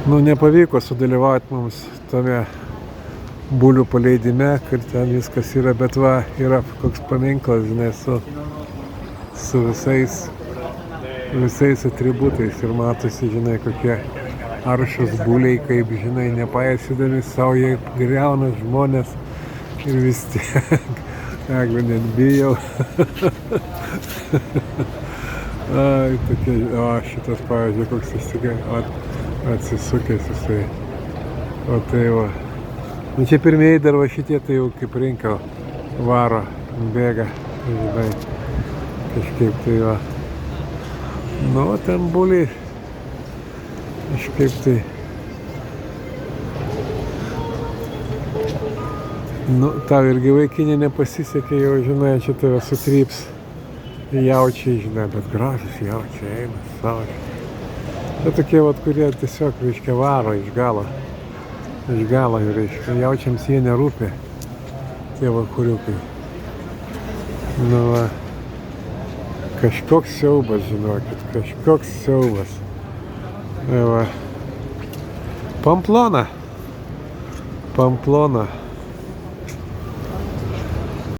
Nu, nepavyko sudalyvauti mums tame bulių paleidime, kur ten viskas yra, bet va, yra koks paminklas, žinai, su visais atributais ir matosi, žinai, kokie aršus buliai, kaip, žinai, nepaisydami savo, jie griauna žmonės ir vis tiek, jeigu net bijau. Ai, tokie, o šitas, pavyzdžiui, koks atsisukęs jisai, o tai va. Nu, čia pirmieji dar va šitie, tai jau kaip rinka varo, bėga, žinai, kažkaip tai va. Nu, ten buliai, kažkaip tai. Nu, tau irgi vaikinė nepasisekė, jau, žinai, čia tave sutryps jaučiai, žinai, bet gražus jaučiai eina, savo. Tai tokie, vat, kurie tiesiog, reiškia, varo iš galo. Iš galo, reiškia, jaučiams jie nerūpi, tie vakuriukai. Nu va, kažkoks siaubas, žinokit, kažkoks siaubas. Va, Pamplona.